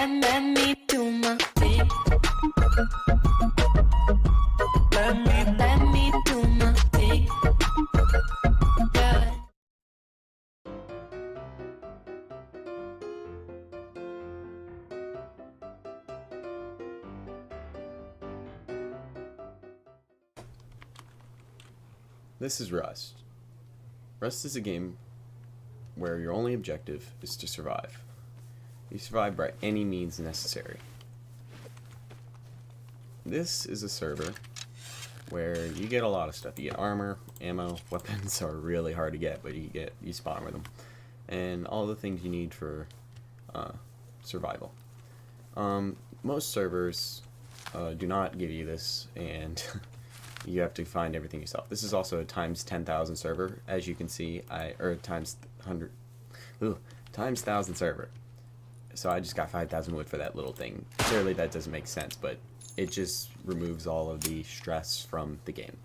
let me do my thing. Let me do my thing. Yeah. This is Rust. Rust is a game where your only objective is to survive. You survive by any means necessary. This is a server where you get a lot of stuff. You get armor, ammo, weapons are really hard to get, but you spawn with them, and all the things you need for survival. Most servers do not give you this, and you have to find everything yourself. This is also a times 10,000 server, as you can see, or times 100, times 1,000 server. So I just got 5,000 wood for that little thing. Clearly that doesn't make sense, but it just removes all of the stress from the game.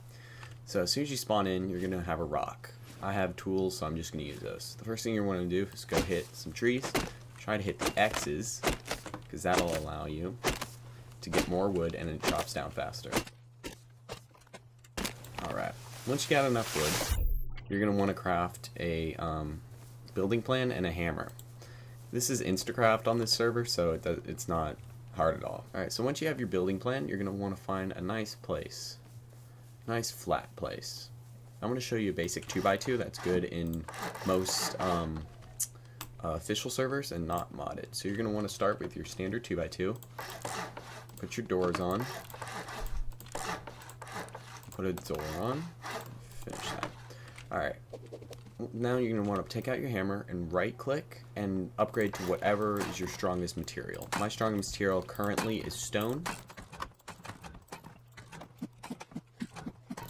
So as soon as you spawn in, you're gonna have a rock. I have tools, so I'm just gonna use those. The first thing you want to do is go hit some trees. Try to hit the X's, because that'll allow you to get more wood and it drops down faster. Alright, once you got enough wood, you're going to want to craft a building plan and a hammer. This is Instacraft on this server, so it's not hard at all. Alright, so once you have your building plan, you're going to want to find a nice place. Nice flat place. I'm going to show you a basic 2x2 that's good in most official servers and not modded. So you're going to want to start with your standard 2x2. Put your doors on. Put a door on. Finish that. Alright. Now you're going to want to take out your hammer and right click and upgrade to whatever is your strongest material. My strongest material currently is stone.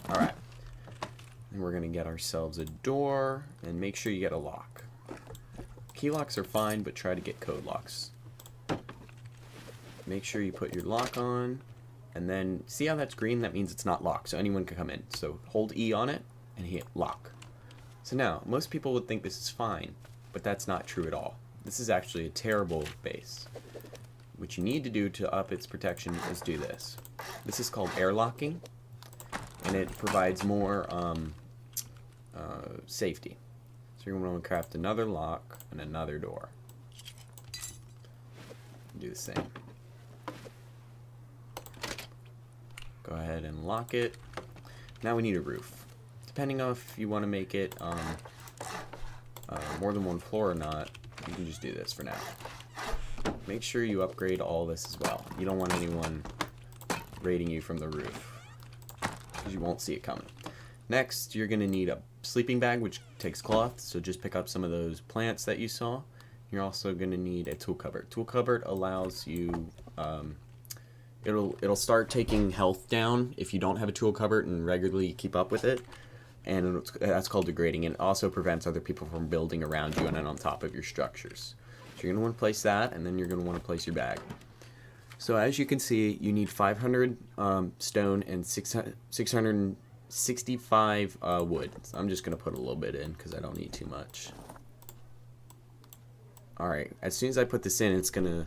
Alright. And we're going to get ourselves a door and make sure you get a lock. Key locks are fine, but try to get code locks. Make sure you put your lock on. And then, see how that's green? That means it's not locked, so anyone can come in. So hold E on it, and hit lock. So now, most people would think this is fine, but that's not true at all. This is actually a terrible base. What you need to do to up its protection is do this. This is called airlocking, and it provides more safety. So you're going to craft another lock and another door. Do the same. Go ahead and lock it. Now we need a roof. Depending on if you want to make it more than one floor or not, you can just do this for now. Make sure you upgrade all this as well. You don't want anyone raiding you from the roof, because you won't see it coming. Next, you're going to need a sleeping bag, which takes cloth, so just pick up some of those plants that you saw. You're also going to need a tool cupboard. Tool cupboard allows you... It'll start taking health down if you don't have a tool cupboard and regularly keep up with it, and that's called degrading. And it also prevents other people from building around you and then on top of your structures. So you're going to want to place that, and then you're going to want to place your bag. So as you can see, you need 500 stone and 665 wood. So I'm just going to put a little bit in because I don't need too much. Alright, as soon as I put this in, it's going to...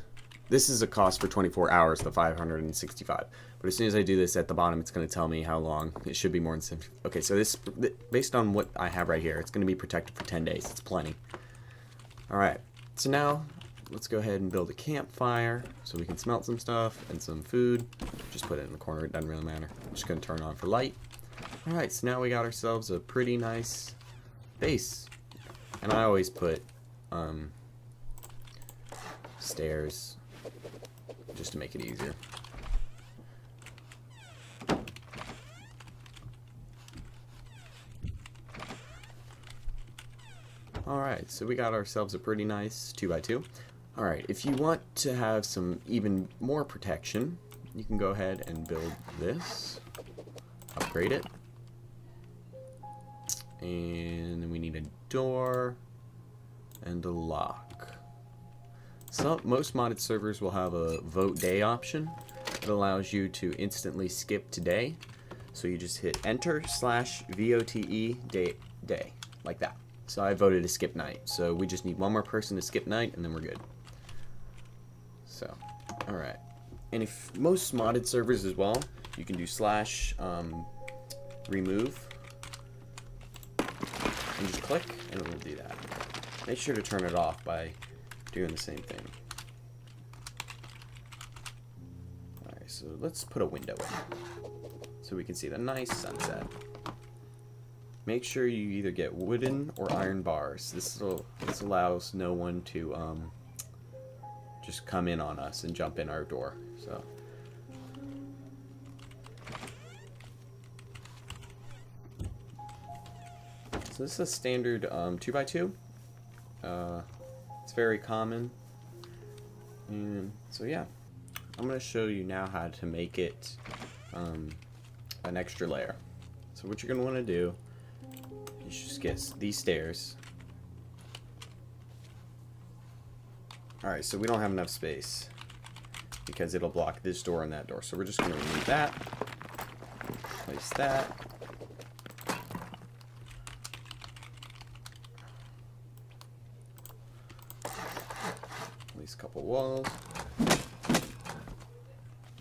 This is a cost for 24 hours, the 565. But as soon as I do this at the bottom, it's going to tell me how long. It should be more than 70. Okay, so this, based on what I have right here, it's going to be protected for 10 days. It's plenty. Alright, so now let's go ahead and build a campfire so we can smelt some stuff and some food. Just put it in the corner, it doesn't really matter. I'm just going to turn on for light. Alright, so now we got ourselves a pretty nice base. And I always put stairs just to make it easier. Alright, so we got ourselves a pretty nice 2x2. Alright, if you want to have some even more protection, you can go ahead and build this. Upgrade it. And then we need a door and a lock. So most modded servers will have a vote day option. It allows you to instantly skip to day. So you just hit enter/VOTE day, like that. So I voted to skip night. So we just need one more person to skip night and then we're good. So, alright. And if most modded servers as well, you can do slash remove and just click and it will do that. Make sure to turn it off by doing the same thing. Alright, so let's put a window in so we can see the nice sunset. Make sure you either get wooden or iron bars. This allows no one to just come in on us and jump in our door. So this is a standard 2x2. It's very common. And so yeah, I'm going to show you now how to make it an extra layer. So what you're going to want to do is just get these stairs. Alright, so we don't have enough space because it'll block this door and that door. So we're just going to remove that, place that. Place a couple walls.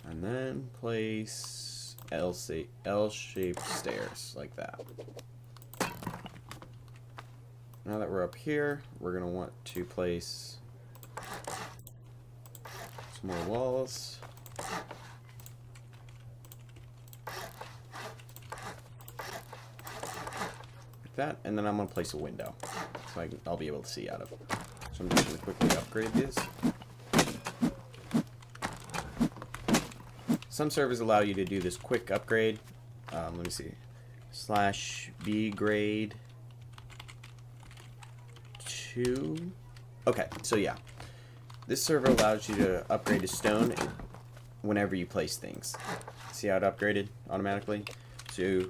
And then place L-shaped stairs like that. Now that we're up here, we're going to want to place some more walls. Like that, and then I'm going to place a window so I'll be able to see out of it. So I'm just going to quickly upgrade this. Some servers allow you to do this quick upgrade. Let me see. /B grade 2. Okay, so yeah. This server allows you to upgrade to stone whenever you place things. See how it upgraded automatically? So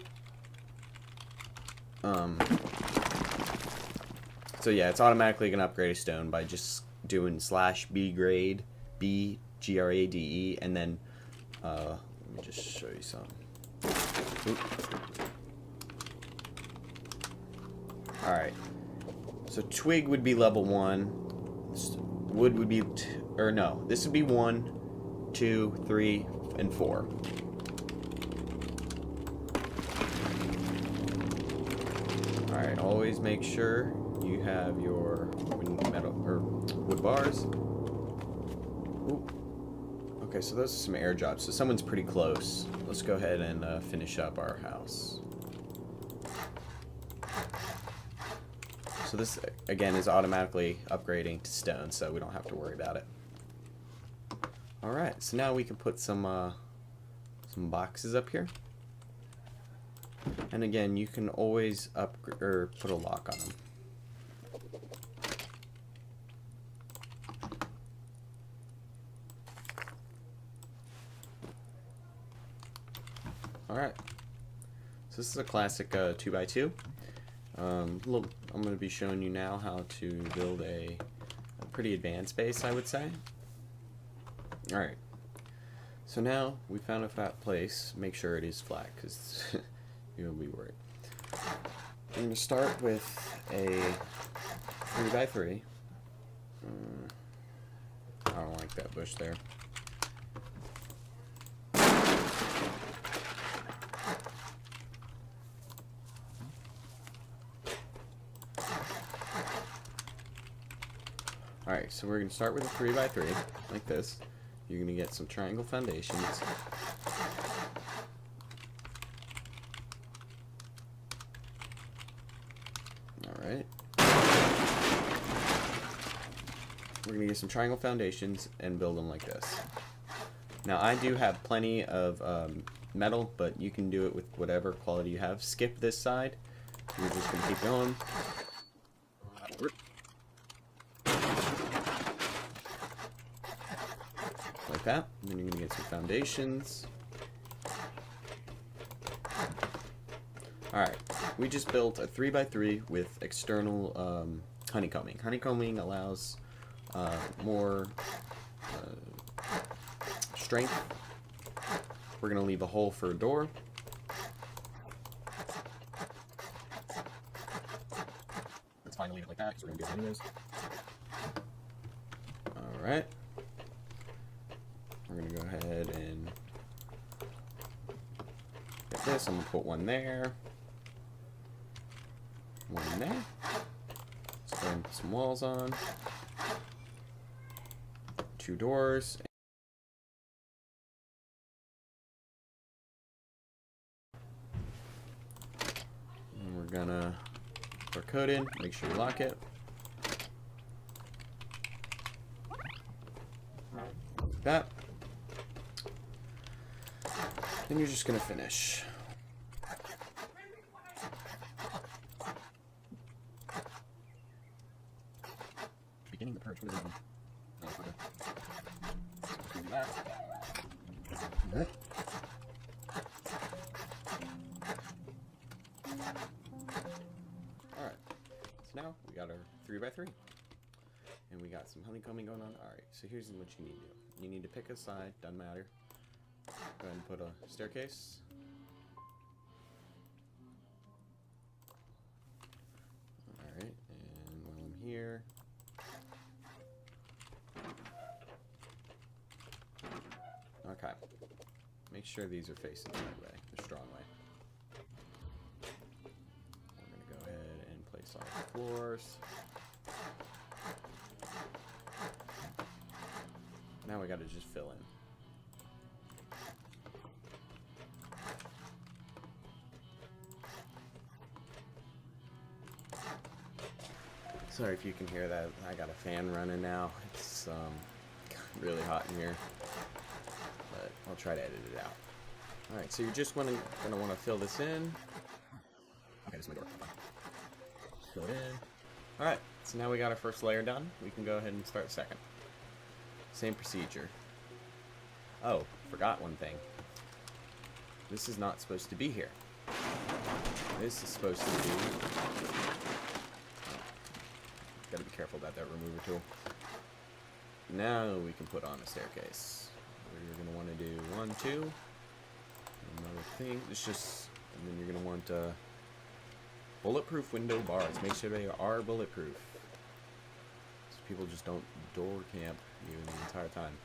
yeah, it's automatically going to upgrade to stone by just doing /B grade, B grade, and then let me just show you some. Alright, so twig would be level 1, wood would be, this would be 1, 2, 3, and 4. Alright, always make sure you have your wood bars. Ooh. Okay, so those are some air drops. So someone's pretty close. Let's go ahead and finish up our house. So this, again, is automatically upgrading to stone, so we don't have to worry about it. Alright, so now we can put some boxes up here. And again, you can always put a lock on them. Alright, so this is a classic 2x2. I'm going to be showing you now how to build a pretty advanced base, I would say. Alright, so now we found a flat place. Make sure it is flat, because you'll be worried. I'm going to start with a 3x3. I don't like that bush there. Alright, so we're going to start with a 3x3, like this. You're going to get some triangle foundations. Alright. We're going to get some triangle foundations and build them like this. Now, I do have plenty of metal, but you can do it with whatever quality you have. Skip this side. We're just going to keep going. Like that. And then you're going to get some foundations. Alright, we just built a 3x3 with external honeycombing. Honeycombing allows more strength. We're going to leave a hole for a door. It's fine to leave it like that because we're going to do it anyways. Alright. this. I'm gonna put one there. One there. Let's go and put some walls on. 2 doors. And we're gonna put our code in. Make sure you lock it. Like that. Then you're just gonna finish. Beginning the purge. What is it? No, it's okay. Let's do that. Okay. Alright. So now we got our 3x3. And we got some honeycombing going on. Alright, so here's what you need to do. You need to pick a side, doesn't matter. Go ahead and put a staircase. Alright, and while I'm here, okay. Make sure these are facing the right way, the strong way. We're going to go ahead and place all the floors. Now we got to just fill in. Sorry if you can hear that. I got a fan running now. It's really hot in here, but I'll try to edit it out. All right, so you're just gonna want to fill this in. Okay, this is my door. Fill it in. All right, so now we got our first layer done. We can go ahead and start the second. Same procedure. Oh, forgot one thing. This is not supposed to be here. This is supposed to be... Gotta be careful about that remover tool. Now we can put on a staircase. You're gonna want to do 1, 2. Another thing. It's just... And then you're gonna want bulletproof window bars. Make sure they are bulletproof. So people just don't door camp you the entire time.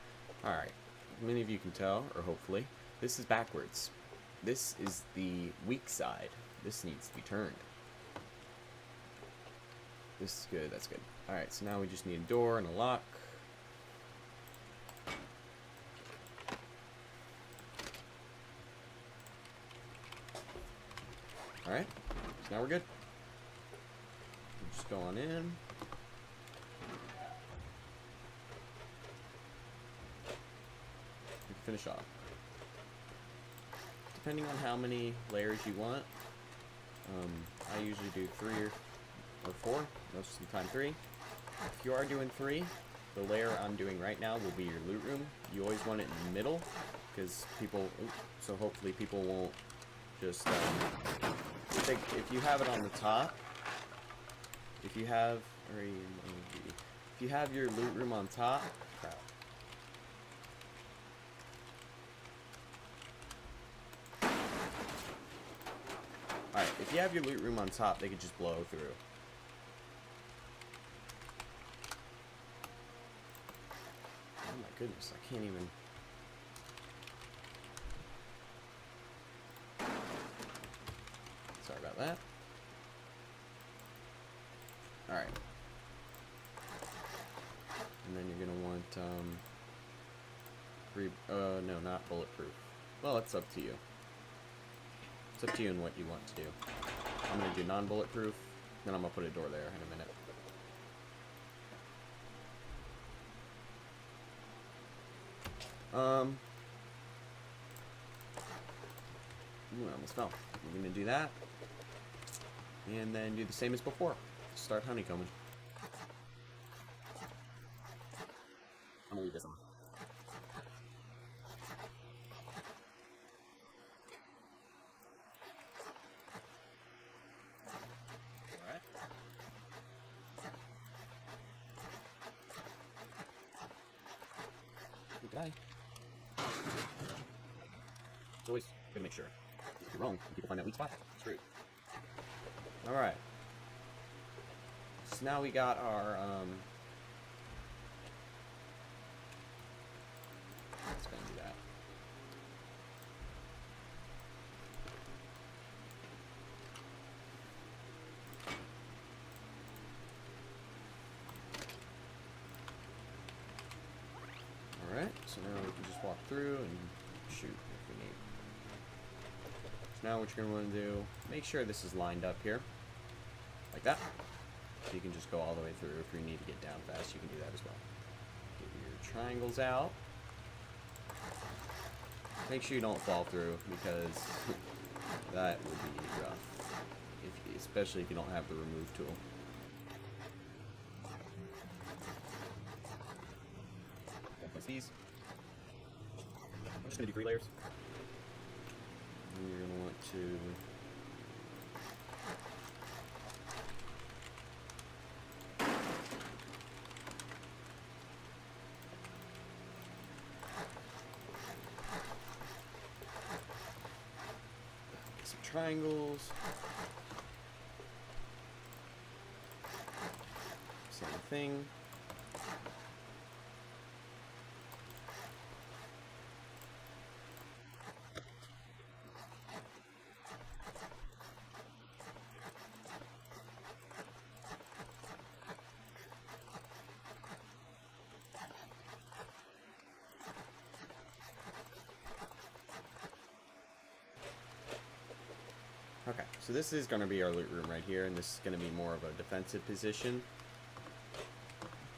Alright. Many of you can tell, or hopefully, this is backwards. This is the weak side. This needs to be turned. This is good, that's good. Alright, so now we just need a door and a lock. Alright, so now we're good. We'll just go on in. And finish off. Depending on how many layers you want, I usually do 3 or 4, most of the time 3. If you are doing 3, the layer I'm doing right now will be your loot room. You always want it in the middle, because people, so hopefully people won't just, if you have it on the top, if you have your loot room on top, crap. Alright, if you have your loot room on top, they could just blow through. Oh my goodness, I can't even... Sorry about that. Alright. And then you're gonna want, no, not bulletproof. Well, it's up to you. It's up to you and what you want to do. I'm gonna do non-bulletproof, then I'm gonna put a door there in a minute. Ooh, I almost fell. We're gonna do that. And then do the same as before. Start honeycombing. I'm gonna leave this on. Alright. Good guy. It's always gotta make sure. If you're wrong, people find that weak spot. Screwed. Alright. So now we got our, let's go and do that. Alright, so now we can just walk through and shoot if we need. So now what you're going to want to do, make sure this is lined up here. Like that. So you can just go all the way through. If you need to get down fast, you can do that as well. Get your triangles out. Make sure you don't fall through, because that would be rough. Especially if you don't have the remove tool. These. I'm just going to do 3 layers. And you're going to want to get some triangles. Same thing. Okay, so this is going to be our loot room right here, and this is going to be more of a defensive position.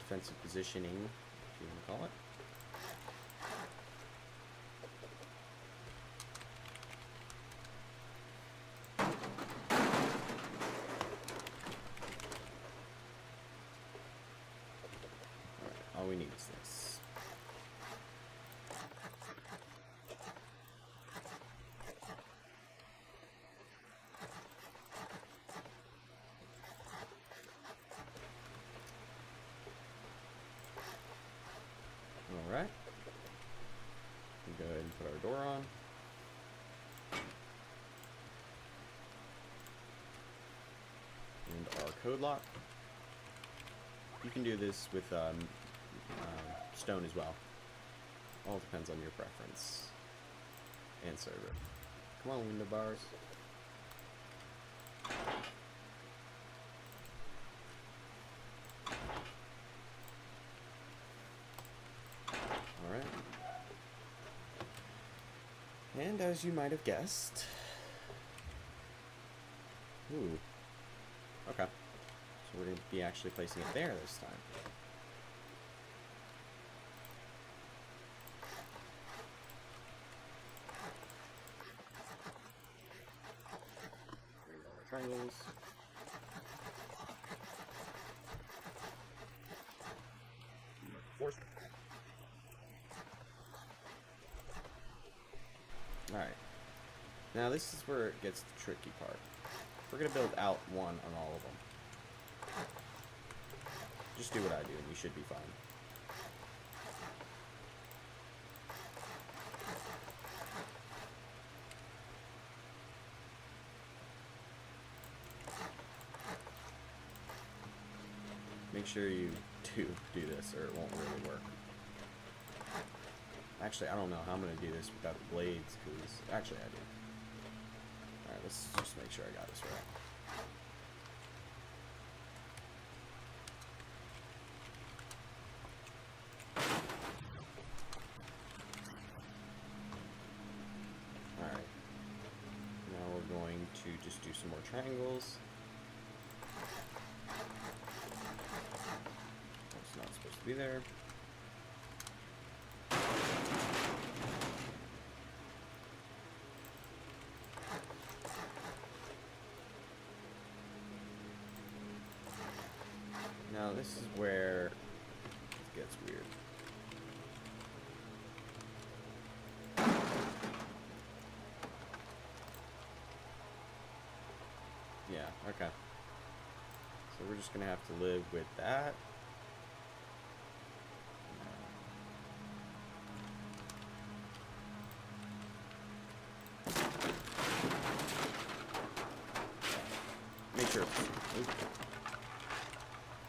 Defensive positioning, if you want to call it. Alright, all we need is this. Alright. Go ahead and put our door on. And our code lock. You can do this with stone as well. All depends on your preference and server. Come on, window bars. Alright. And as you might have guessed... Ooh. Okay. So we're going to be actually placing it there this time. There's all our triangles. Force. Alright. Now this is where it gets the tricky part. We're going to build out one on all of them. Just do what I do and you should be fine. Make sure you do this or it won't really work. Actually, I don't know how I'm going to do this without the blades, because... Actually, I do. Alright, let's just make sure I got this right. Alright. Now we're going to just do some more triangles. That's not supposed to be there. Now this is where it gets weird. Yeah, okay. So we're just gonna have to live with that.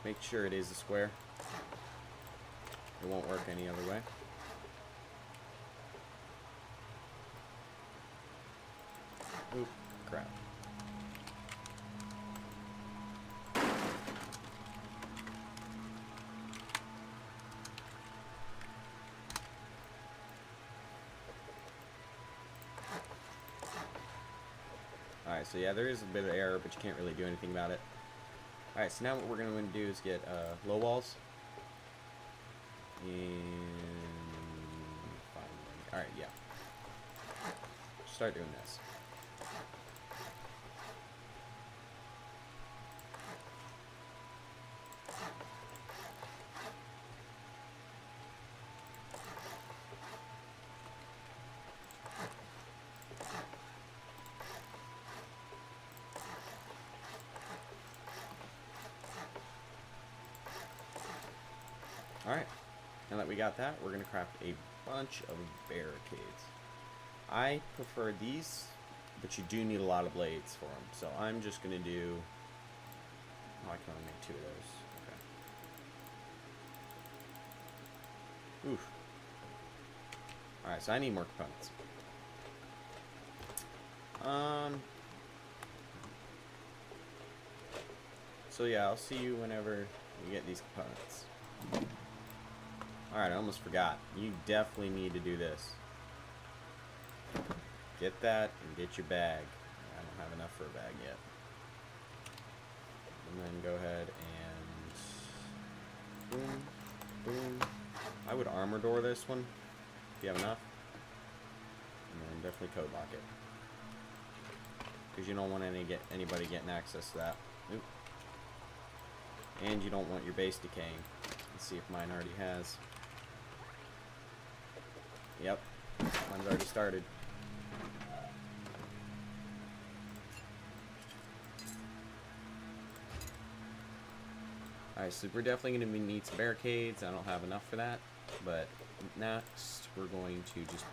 Make sure it is a square. It won't work any other way. Oop, crap. Alright, so yeah, there is a bit of error, but you can't really do anything about it. Alright, so now what we're going to do is get low walls. And alright, yeah. Start doing this. Alright, now that we got that, we're going to craft a bunch of barricades. I prefer these, but you do need a lot of blades for them. So I'm just going to do... Oh, I can only make 2 of those. Okay. Oof. Alright, so I need more components. So yeah, I'll see you whenever you get these components. Alright, I almost forgot. You definitely need to do this. Get that and get your bag. I don't have enough for a bag yet. And then go ahead and boom, boom. I would armor door this one if you have enough. And then definitely code lock it. Because you don't want anybody getting access to that. Oop. And you don't want your base decaying. Let's see if mine already has. Yep, mine's already started. Alright, so we're definitely going to need some barricades. I don't have enough for that. But next, we're going to just...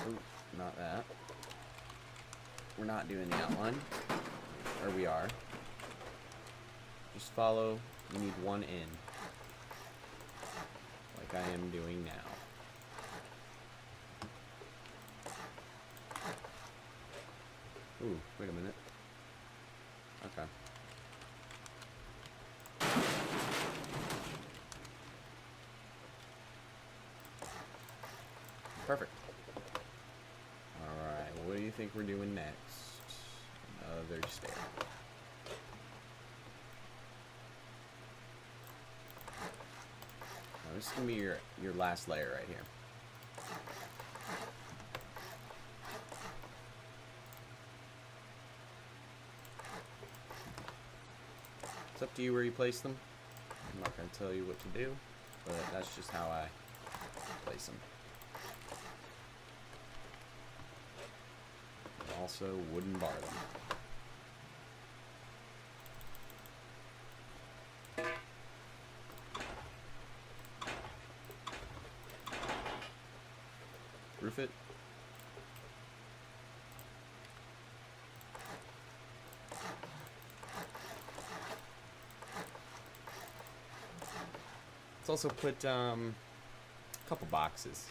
Ooh, not that. We're not doing the outline. Or we are. Just follow. You need one in. Like I am doing now. Ooh, wait a minute. Okay. Perfect. Alright, what do you think we're doing next? Another stair. Now, this is going to be your last layer right here. It's up to you where you place them. I'm not going to tell you what to do, but that's just how I place them. And also wooden bar them. Roof it. Let's also put a couple boxes.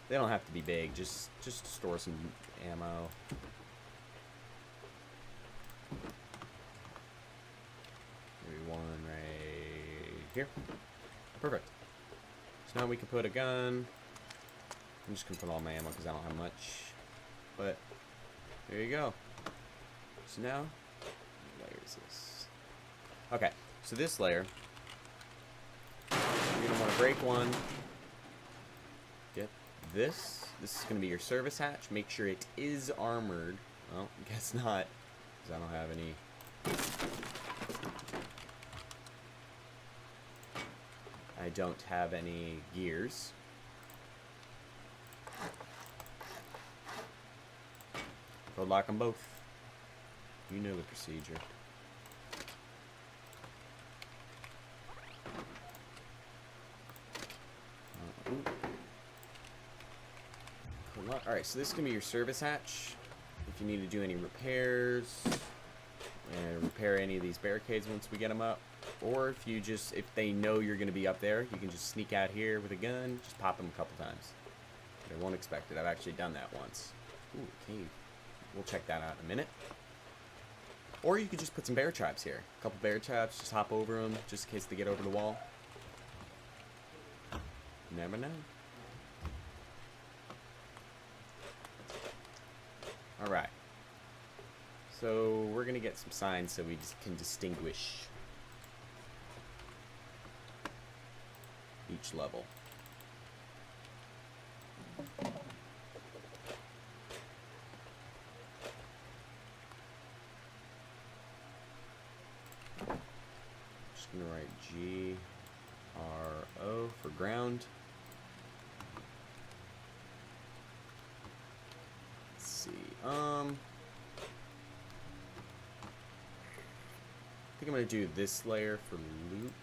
They don't have to be big, just to store some ammo. Maybe one right here. Perfect. So now we can put a gun. I'm just gonna put all my ammo because I don't have much. But there you go. So now, what layer is this? Okay, so this layer, you're gonna want to break one. Get this. This is gonna be your service hatch. Make sure it is armored. Well, I guess not, because I don't have any. I don't have any gears. Code lock them both. You know the procedure. Alright, so this is going to be your service hatch. If you need to do any repairs, and repair any of these barricades once we get them up. Or if they know you're going to be up there, you can just sneak out here with a gun, just pop them a couple times. They won't expect it. I've actually done that once. Ooh, cave. We'll check that out in a minute. Or you could just put some bear traps here. A couple bear traps, just hop over them, just in case they get over the wall. You never know. Alright. So we're gonna get some signs so we just can distinguish each level. Just gonna write GRO for ground. Let's see. I think I'm gonna do this layer for loot.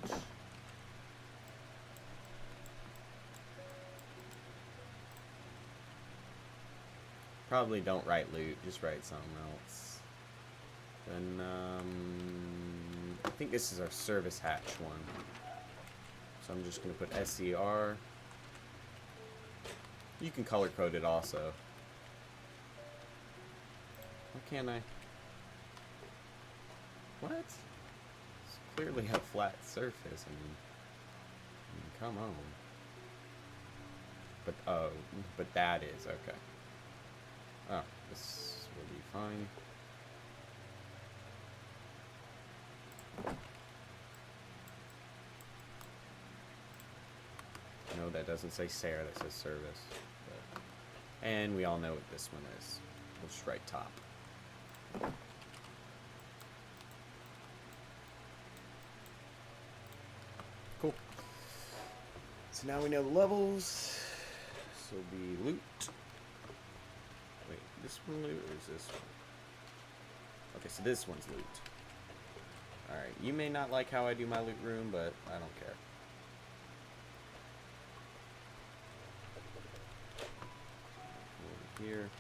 Probably don't write loot, just write something else. Then, I think this is our service hatch one. So I'm just going to put SER. You can color code it also. Why can't I? What? It's clearly a flat surface. I mean come on. But, oh, but that is, okay. Oh, this will be fine. No, that doesn't say Sarah, that says service. But, and we all know what this one is. We'll just write top. Cool. So now we know the levels. This will be loot. Wait, this one loot or is this one? Okay, so this one's loot. Alright, you may not like how I do my loot room, but I don't care. Over here.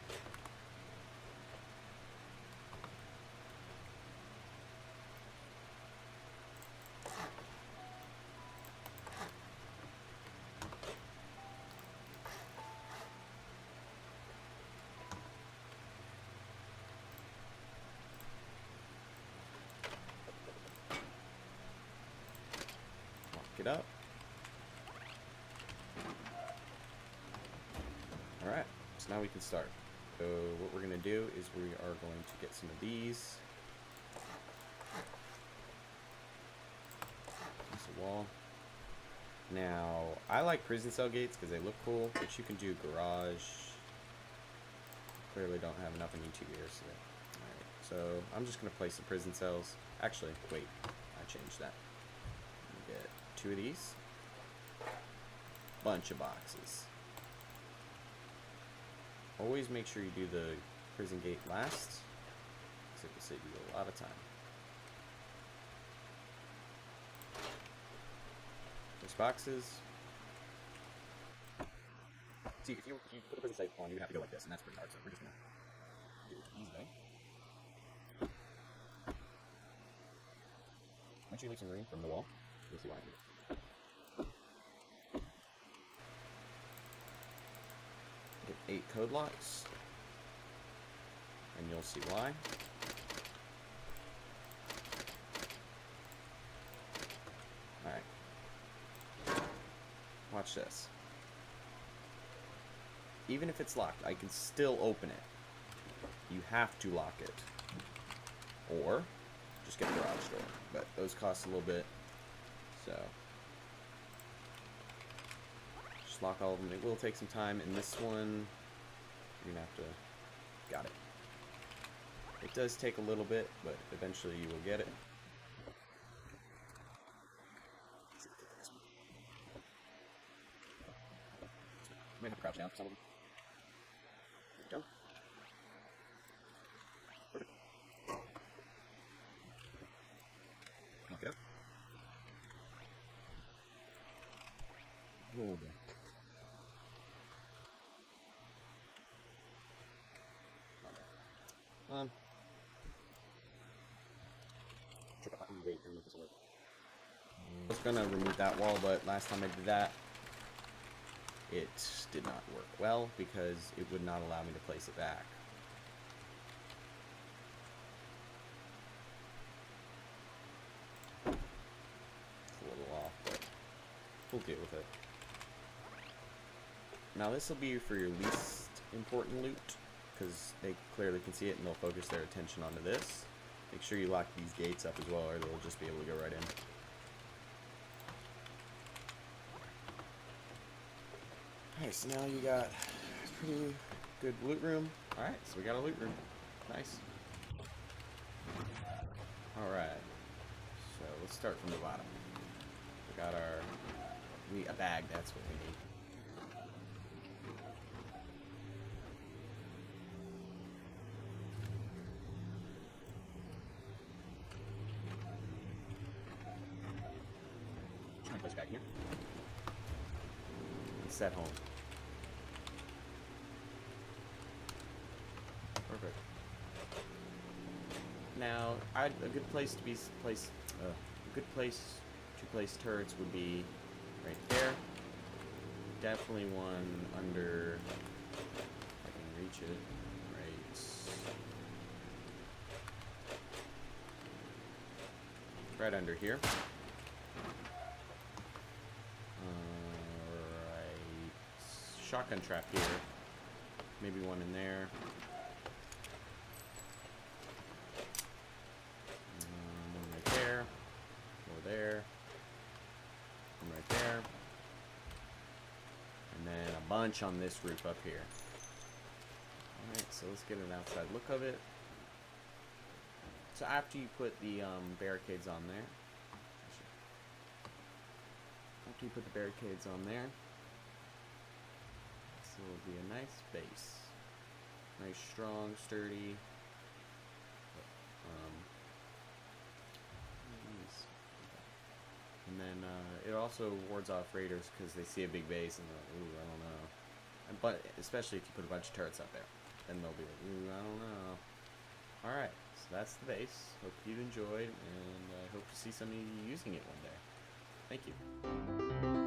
It up. Alright, so now we can start. So what we're going to do is we are going to get some of these. Piece of wall. Now, I like prison cell gates because they look cool, but you can do garage. Clearly don't have enough in each here. So, alright, so I'm just going to place the prison cells. Actually, wait, I changed that. Get 2 of these. Bunch of boxes. Always make sure you do the prison gate last, because it will save you a lot of time. Those boxes. See, if you put a prison safe on, you would have to go like this, and that's pretty hard, so we're just going to do it easy way. Make sure you leave some room from the wall. You'll see why I do it. Get 8 code locks, and you'll see why. Alright. Watch this. Even if it's locked, I can still open it. You have to lock it. Or just get a garage door. But those cost a little bit. So just lock all of them. It will take some time. And this one, you're going to have to... Got it. It does take a little bit, but eventually you will get it. You might have to crouch down for some of them. There you go. Perfect. Okay. Oh, boy. Wait, remove this work. I was gonna remove that wall, but last time I did that, it did not work well because it would not allow me to place it back. It's a little off, but we'll deal with it. Now this will be for your least important loot. because they clearly can see it and they'll focus their attention onto this. Make sure you lock these gates up as well, or they'll just be able to go right in. Alright, so now you got a pretty good loot room. Alright, so we got a loot room. Nice. Alright, so let's start from the bottom. We got a bag, that's what we need. Place back here. And set home. Perfect. Now, a good place to place turrets would be right there. Definitely one under. If I can reach it. Right under here. Shotgun trap here. Maybe one in there. One right there. Or there. One right there. And then a bunch on this roof up here. Alright, so let's get an outside look of it. So after you put the barricades on there. After you put the barricades on there. So it'll be a nice base. Nice, strong, sturdy. And then it also wards off raiders because they see a big base and they're like, ooh, I don't know. But especially if you put a bunch of turrets up there. Then they'll be like, ooh, I don't know. Alright, so that's the base. Hope you enjoyed, and I hope to see some of you using it one day. Thank you.